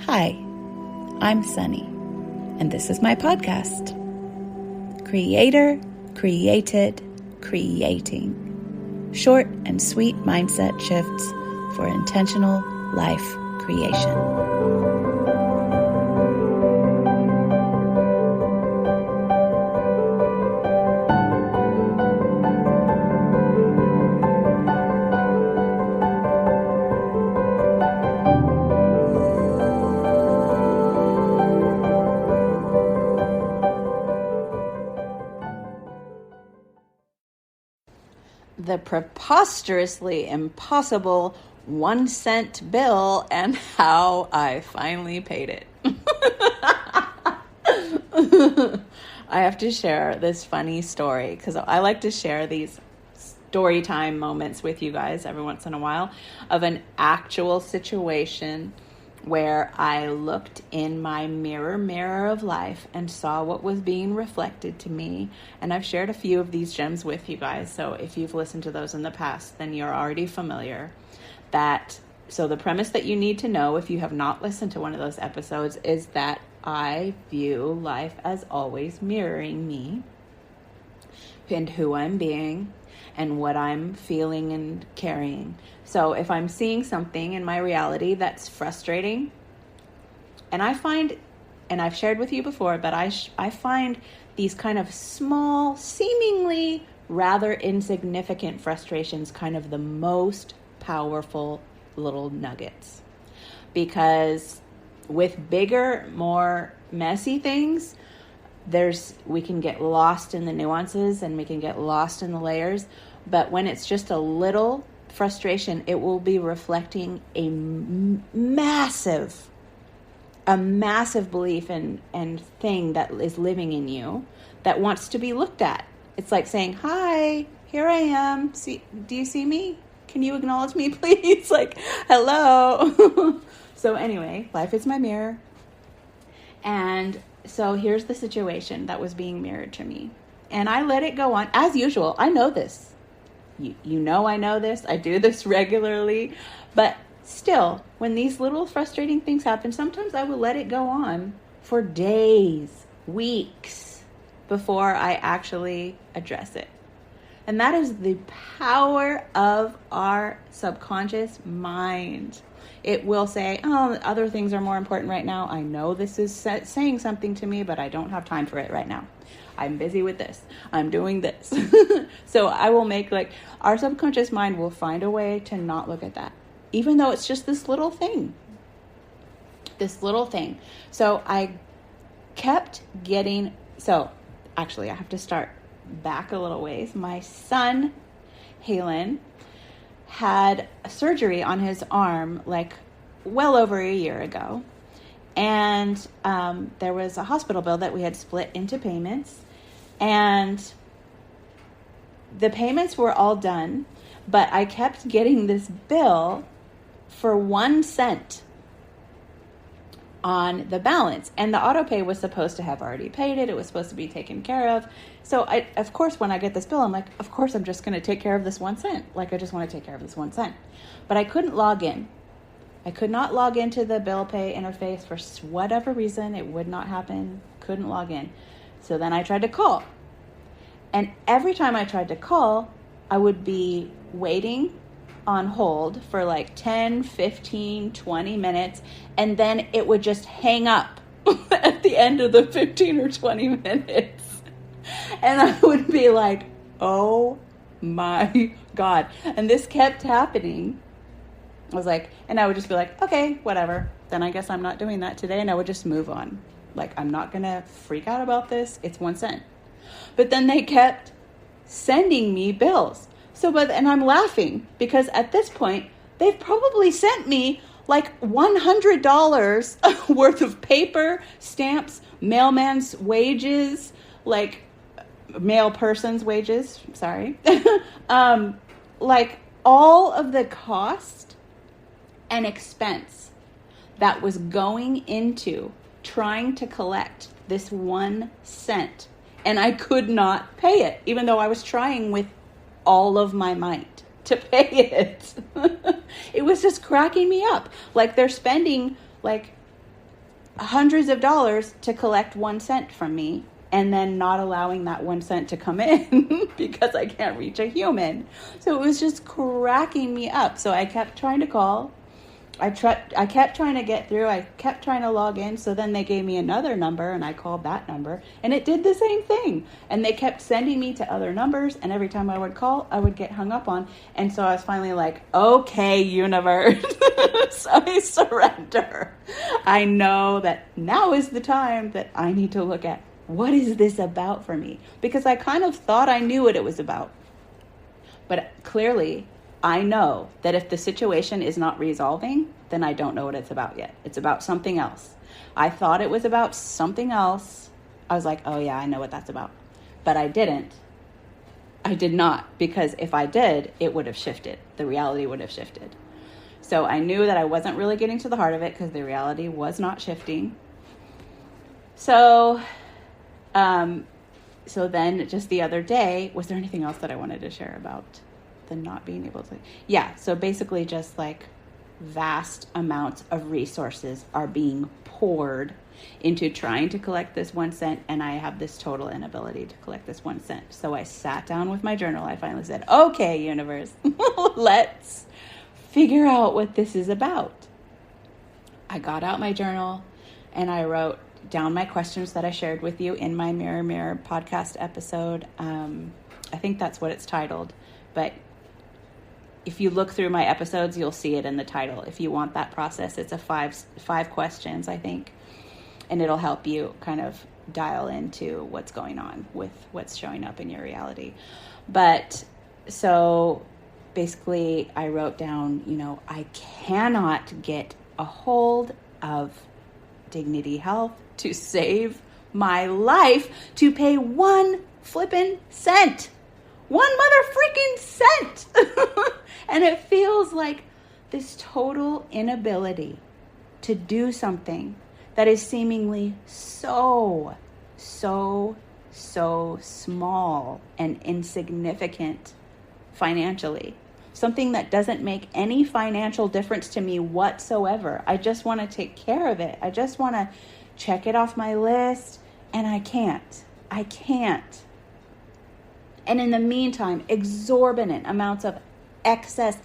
Hi, I'm Sunny, and this is my podcast, Creator, Created, Creating. Short and sweet mindset shifts for intentional life creation. The preposterously impossible 1 cent bill and how I finally paid it. I have to share this funny story because I like to share these story time moments with you guys every once in a while of an actual situation where I looked in my mirror of life and saw what was being reflected to me. And I've shared a few of these gems with you guys. So if you've listened to those in the past, then you're already familiar. So the premise that you need to know if you have not listened to one of those episodes is that I view life as always mirroring me and who I'm being and what I'm feeling and carrying. So if I'm seeing something in my reality that's frustrating, and I find, and I've shared with you before, but I find these kind of small, seemingly rather insignificant frustrations kind of the most powerful little nuggets. Because with bigger, more messy things, we can get lost in the nuances and we can get lost in the layers. But when it's just a little frustration, it will be reflecting a massive belief and thing that is living in you that wants to be looked at. It's like saying, hi, here I am. Do you see me? Can you acknowledge me, please? Like, hello. So anyway, life is my mirror. And so here's the situation that was being mirrored to me. And I let it go on. As usual, I know this. You know I know this. I do this regularly. But still, when these little frustrating things happen, sometimes I will let it go on for days, weeks, before I actually address it. And that is the power of our subconscious mind. It will say, oh, other things are more important right now. I know this is saying something to me, but I don't have time for it right now. I'm busy with this. I'm doing this. So I will make our subconscious mind will find a way to not look at that, even though it's just this little thing. So I kept actually I have to start back a little ways. My son, Halen, had a surgery on his arm well over a year ago. And there was a hospital bill that we had split into payments. And the payments were all done, but I kept getting this bill for 1 cent on the balance. And the auto pay was supposed to have already paid it. It was supposed to be taken care of. So of course, when I get this bill, I'm like, of course, I'm just going to take care of this 1 cent. I just want to take care of this 1 cent. But I couldn't log in. I could not log into the bill pay interface for whatever reason. It would not happen. Couldn't log in. So then I tried to call. And every time I tried to call, I would be waiting on hold for 10, 15, 20 minutes. And then it would just hang up at the end of the 15 or 20 minutes. And I would be like, oh my God. And this kept happening. And I would just be like, okay, whatever. Then I guess I'm not doing that today. And I would just move on. I'm not going to freak out about this. It's 1 cent. But then they kept sending me bills. And I'm laughing because at this point, they've probably sent me $100 worth of paper, stamps, mailman's wages, mail person's wages, sorry. All of the cost and expense that was going into trying to collect this 1 cent. And I could not pay it, even though I was trying with all of my might to pay it. It was just cracking me up. They're spending hundreds of dollars to collect 1 cent from me, and then not allowing that 1 cent to come in because I can't reach a human. So it was just cracking me up. So I kept trying to call. I kept trying to get through. I kept trying to log in. So then they gave me another number, and I called that number, and it did the same thing. And they kept sending me to other numbers, and every time I would call, I would get hung up on. And so I was finally like, okay, universe. So I surrender. I know that now is the time that I need to look at, what is this about for me? Because I kind of thought I knew what it was about. But clearly, I know that if the situation is not resolving, then I don't know what it's about yet. It's about something else. I thought it was about something else. I was like, oh yeah, I know what that's about. But I didn't. I did not, because if I did, it would have shifted. The reality would have shifted. So I knew that I wasn't really getting to the heart of it because the reality was not shifting. So then just the other day, was there anything else that I wanted to share about the not being able to? Yeah. So basically just like vast amounts of resources are being poured into trying to collect this 1 cent. And I have this total inability to collect this 1 cent. So I sat down with my journal. I finally said, okay, universe, let's figure out what this is about. I got out my journal and I wrote down my questions that I shared with you in my Mirror Mirror podcast episode. I think that's what it's titled, but if you look through my episodes, you'll see it in the title. If you want that process, it's a five questions, I think, and it'll help you kind of dial into what's going on with what's showing up in your reality. But so basically I wrote down, I cannot get a hold of Dignity Health to save my life to pay 1 flippin' cent. 1 mother freaking cent. And it feels like this total inability to do something that is seemingly so small and insignificant financially. Something that doesn't make any financial difference to me whatsoever. I just want to take care of it. I just want to check it off my list, and I can't. And in the meantime, exorbitant amounts of excess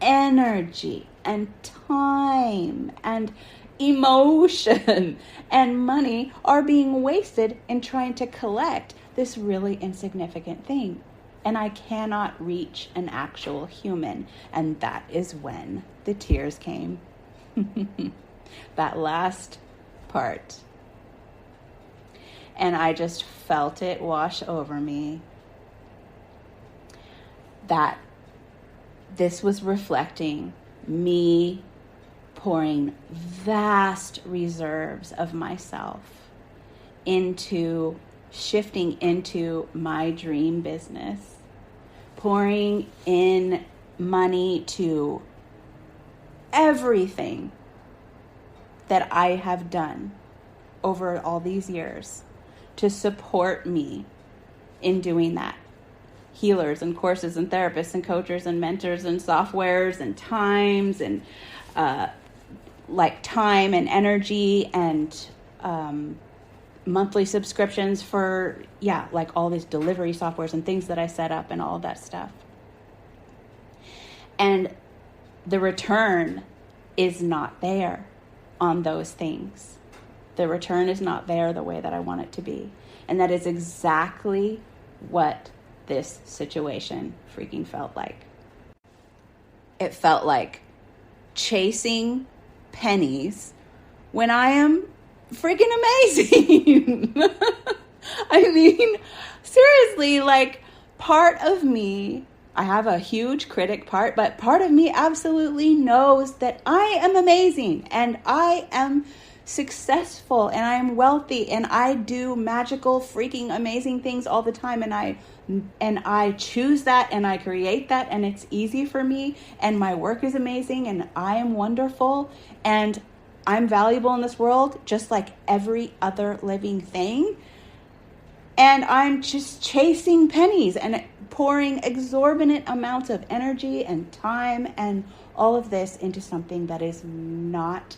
energy and time and emotion and money are being wasted in trying to collect this really insignificant thing. And I cannot reach an actual human. And that is when the tears came. That last part. And I just felt it wash over me. That this was reflecting me pouring vast reserves of myself into shifting into my dream business, pouring in money to everything that I have done over all these years to support me in doing that. Healers and courses and therapists and coaches and mentors and softwares and times and time and energy and monthly subscriptions for all these delivery softwares and things that I set up and all of that stuff. And the return is not there on those things. The return is not there the way that I want it to be. And that is exactly what this situation freaking felt like. It felt like chasing pennies when I am freaking amazing. I mean, seriously, part of me, I have a huge critic part, but part of me absolutely knows that I am amazing and I am successful and I am wealthy and I do magical, freaking amazing things all the time, and I choose that and I create that, and it's easy for me, and my work is amazing and I am wonderful and I'm valuable in this world just like every other living thing. And I'm just chasing pennies and pouring exorbitant amounts of energy and time and all of this into something that is not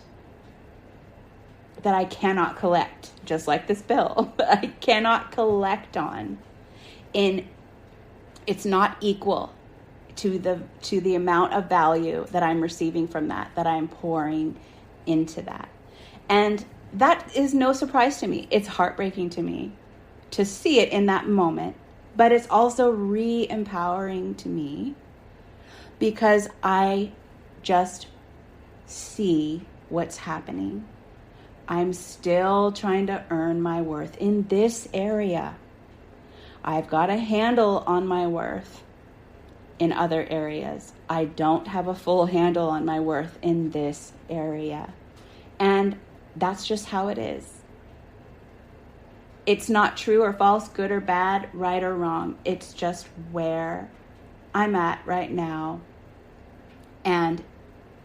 that I cannot collect, just like this bill, I cannot collect on. It's not equal to the amount of value that I'm receiving from that I'm pouring into that. And that is no surprise to me. It's heartbreaking to me to see it in that moment, but it's also re-empowering to me because I just see what's happening. I'm still trying to earn my worth in this area. I've got a handle on my worth in other areas. I don't have a full handle on my worth in this area. And that's just how it is. It's not true or false, good or bad, right or wrong. It's just where I'm at right now. And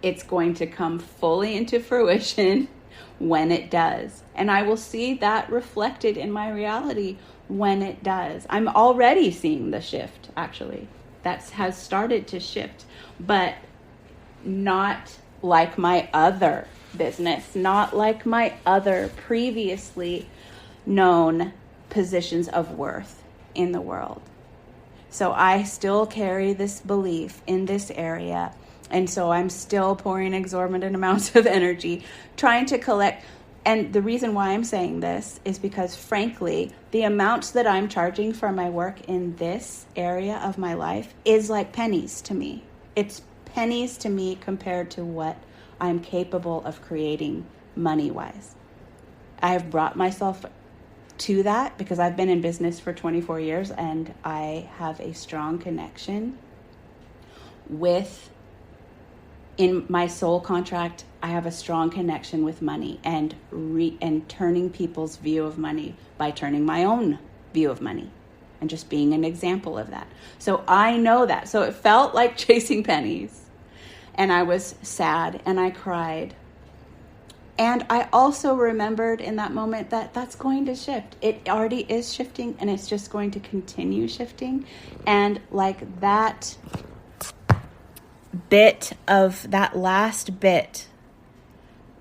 it's going to come fully into fruition when it does. And I will see that reflected in my reality when it does. I'm already seeing the shift, actually. That has started to shift, but not like my other business, not like my other previously known positions of worth in the world. So I still carry this belief in this area. And so I'm still pouring exorbitant amounts of energy, trying to collect. And the reason why I'm saying this is because, frankly, the amounts that I'm charging for my work in this area of my life is like pennies to me. It's pennies to me compared to what I'm capable of creating money-wise. I have brought myself to that because I've been in business for 24 years and I have a strong connection with, in my soul contract, I have a strong connection with money and turning people's view of money by turning my own view of money and just being an example of that. So I know that. So it felt like chasing pennies. And I was sad and I cried. And I also remembered in that moment that that's going to shift. It already is shifting and it's just going to continue shifting. And like that last bit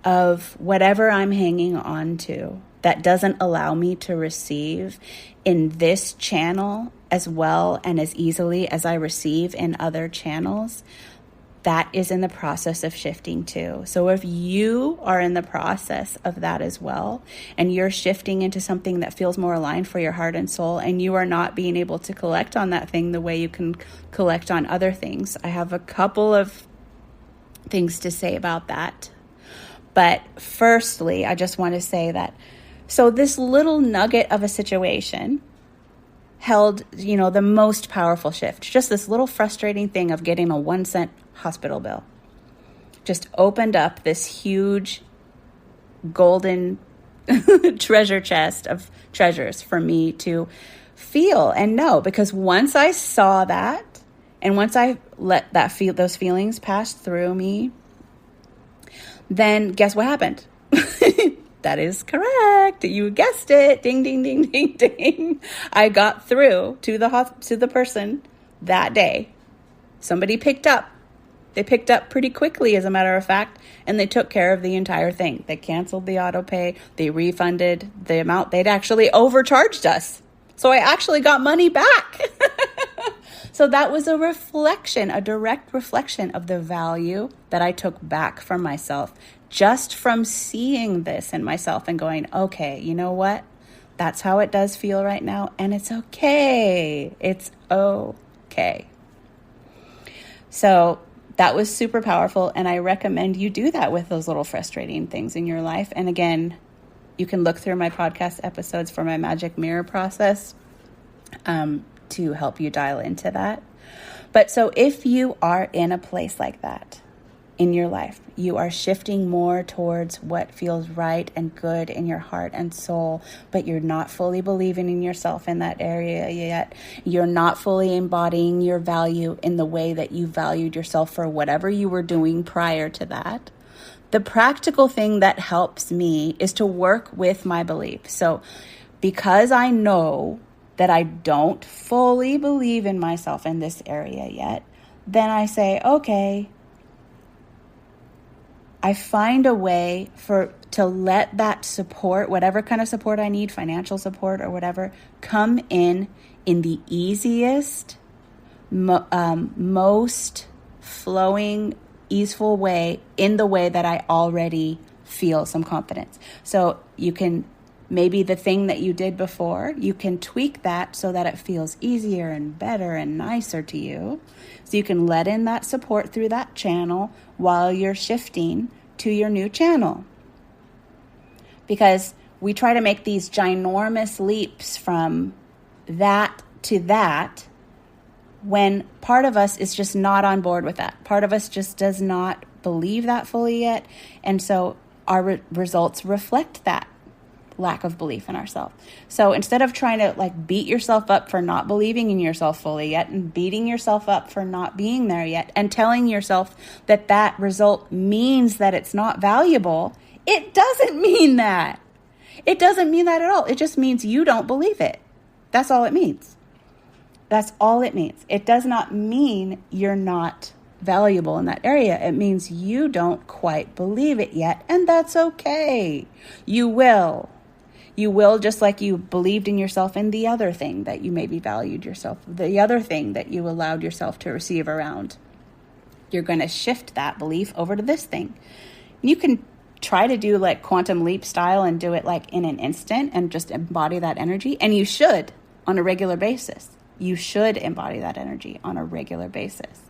of whatever I'm hanging on to that doesn't allow me to receive in this channel as well and as easily as I receive in other channels, that is in the process of shifting too. So if you are in the process of that as well, and you're shifting into something that feels more aligned for your heart and soul, and you are not being able to collect on that thing the way you can collect on other things, I have a couple of things to say about that. But firstly, I just want to say that, so this little nugget of a situation held, the most powerful shift. Just this little frustrating thing of getting a 1-cent hospital bill just opened up this huge golden treasure chest of treasures for me to feel and know. Because once I saw that, and once I let those feelings pass through me, then guess what happened? That is correct. You guessed it. Ding, ding, ding, ding, ding. I got through to the person that day. Somebody picked up. They picked up pretty quickly, as a matter of fact, and they took care of the entire thing. They canceled the auto pay. They refunded the amount. They'd actually overcharged us. So I actually got money back. So that was a direct reflection of the value that I took back from myself just from seeing this in myself and going, okay, you know what? That's how it does feel right now. And it's okay. It's okay. So that was super powerful. And I recommend you do that with those little frustrating things in your life. And again, you can look through my podcast episodes for my magic mirror process to help you dial into that. But so if you are in a place like that in your life, you are shifting more towards what feels right and good in your heart and soul, but you're not fully believing in yourself in that area yet. You're not fully embodying your value in the way that you valued yourself for whatever you were doing prior to that. The practical thing that helps me is to work with my belief. So because I know that I don't fully believe in myself in this area yet, then I say, okay, I find a way to let that support, whatever kind of support I need, financial support or whatever, come in the easiest, most flowing, easeful way, in the way that I already feel some confidence. So you can, maybe the thing that you did before, you can tweak that so that it feels easier and better and nicer to you. So you can let in that support through that channel while you're shifting to your new channel. Because we try to make these ginormous leaps from that to that when part of us is just not on board with that. Part of us just does not believe that fully yet. And so our results reflect that lack of belief in ourselves. So instead of trying to like beat yourself up for not believing in yourself fully yet, and beating yourself up for not being there yet, and telling yourself that that result means that it's not valuable, it doesn't mean that. It doesn't mean that at all. It just means you don't believe it. That's all it means. That's all it means. It does not mean you're not valuable in that area. It means you don't quite believe it yet, and that's okay. You will. You will, just like you believed in yourself in the other thing that you maybe valued yourself, the other thing that you allowed yourself to receive around. You're going to shift that belief over to this thing. You can try to do like quantum leap style and do it like in an instant and just embody that energy. And you should on a regular basis. You should embody that energy on a regular basis.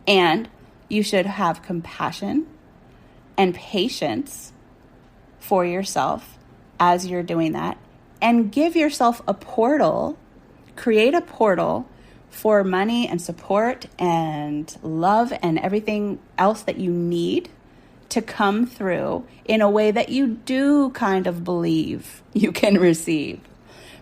And you should have compassion and patience for yourself as you're doing that, and give yourself a portal, create a portal for money and support and love and everything else that you need to come through in a way that you do kind of believe you can receive.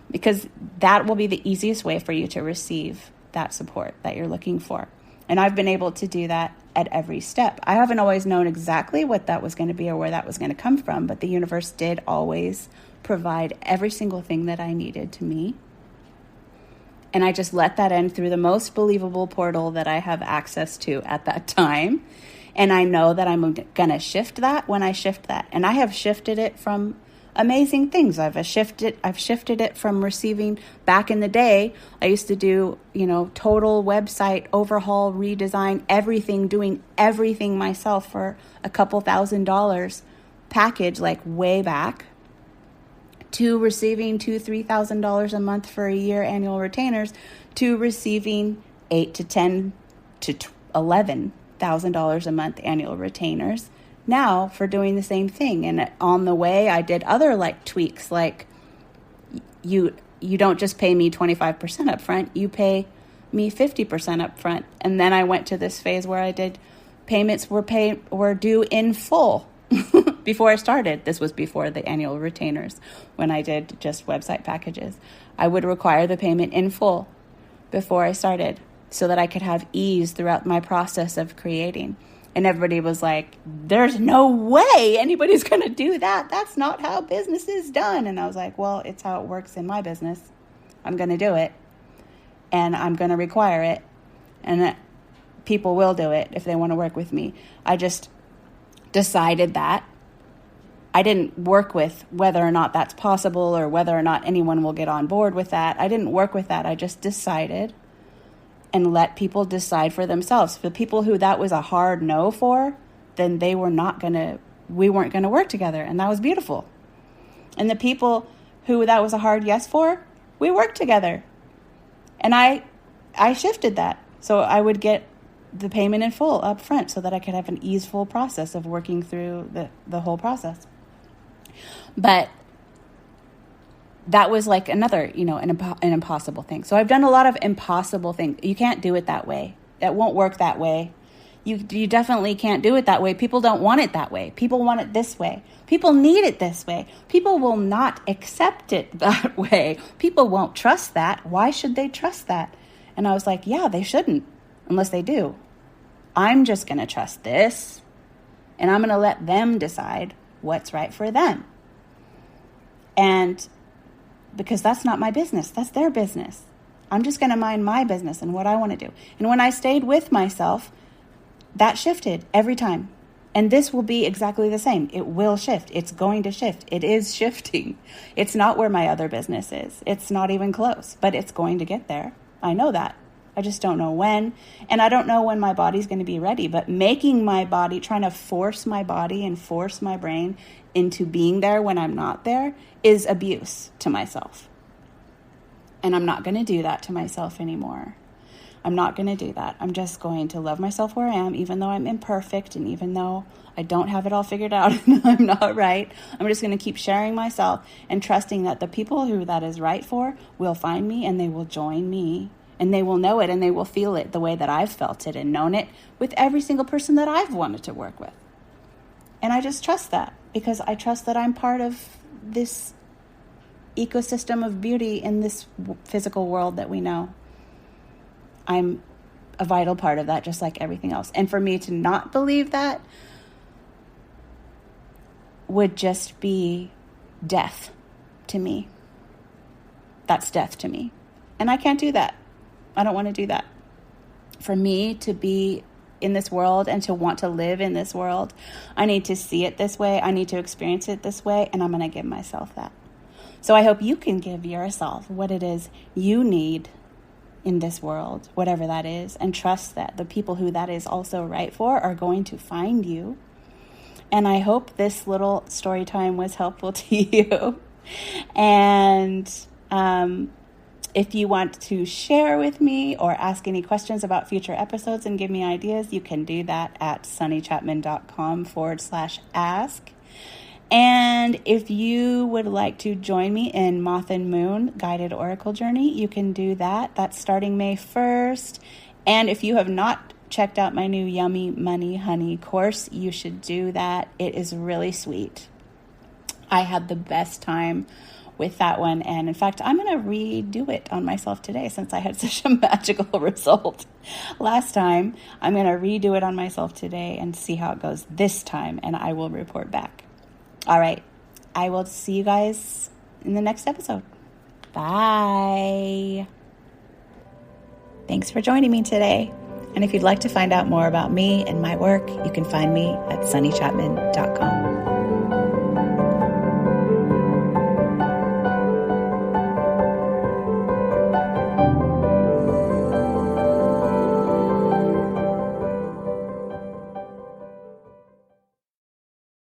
Because that will be the easiest way for you to receive that support that you're looking for. And I've been able to do that at every step. I haven't always known exactly what that was going to be or where that was going to come from, but the universe did always provide every single thing that I needed to me. And I just let that in through the most believable portal that I have access to at that time. And I know that I'm going to shift that when I shift that. And I have shifted it from amazing things. I've shifted it from receiving. Back in the day, I used to do, total website overhaul, redesign, everything, doing everything myself for a couple $1,000s package, like way back, to receiving $2,000-$3,000 a month for a year annual retainers, to receiving $8,000 to $10,000 to $11,000 a month annual retainers. Now for doing the same thing. And on the way, I did other like tweaks, like you don't just pay me 25% up front, you pay me 50% up front. And then I went to this phase where I did payments were due in full before I started. This was before the annual retainers. When I did just website packages, I would require the payment in full before I started so that I could have ease throughout my process of creating. And everybody was like, there's no way anybody's going to do that. That's not how business is done. And I was like, well, it's how it works in my business. I'm going to do it. And I'm going to require it. And people will do it if they want to work with me. I just decided that. I didn't work with whether or not that's possible or whether or not anyone will get on board with that. I didn't work with that. I just decided and let people decide for themselves. For the people who that was a hard no for, then we weren't going to work together. And that was beautiful. And the people who that was a hard yes for, we worked together. And I shifted that. So I would get the payment in full up front so that I could have an easeful process of working through the whole process. But that was like another, an impossible thing. So I've done a lot of impossible things. You can't do it that way. That won't work that way. You definitely can't do it that way. People don't want it that way. People want it this way. People need it this way. People will not accept it that way. People won't trust that. Why should they trust that? And I was like, yeah, they shouldn't unless they do. I'm just going to trust this, and I'm going to let them decide what's right for them. And because that's not my business, that's their business. I'm just going to mind my business and what I want to do. And when I stayed with myself, that shifted every time. And this will be exactly the same. It will shift. It's going to shift. It is shifting. It's not where my other business is. It's not even close, but it's going to get there. I know that. I just don't know when. And I don't know when my body's going to be ready. But making my body, trying to force my body and force my brain into being there when I'm not there is abuse to myself. And I'm not going to do that to myself anymore. I'm not going to do that. I'm just going to love myself where I am, even though I'm imperfect and even though I don't have it all figured out and I'm not right. I'm just going to keep sharing myself and trusting that the people who that is right for will find me and they will join me and they will know it and they will feel it the way that I've felt it and known it with every single person that I've wanted to work with. And I just trust that because I trust that I'm part of this ecosystem of beauty in this physical world that we know. I'm a vital part of that, just like everything else. And for me to not believe that would just be death to me. That's death to me. And I can't do that. I don't want to do that. For me to be in this world and to want to live in this world, I need to see it this way. I need to experience it this way. And I'm going to give myself that. So I hope you can give yourself what it is you need in this world, whatever that is, and trust that the people who that is also right for are going to find you. And I hope this little story time was helpful to you. And if you want to share with me or ask any questions about future episodes and give me ideas, you can do that at sunnychapman.com/ask. And if you would like to join me in Moth and Moon Guided Oracle Journey, you can do that. That's starting May 1st. And if you have not checked out my new Yummy Money Honey course, you should do that. It is really sweet. I had the best time with that one. And in fact, I'm going to redo it on myself today since I had such a magical result last time. I'm going to redo it on myself today and see how it goes this time. And I will report back. All right. I will see you guys in the next episode. Bye. Thanks for joining me today. And if you'd like to find out more about me and my work, you can find me at sunnychapman.com.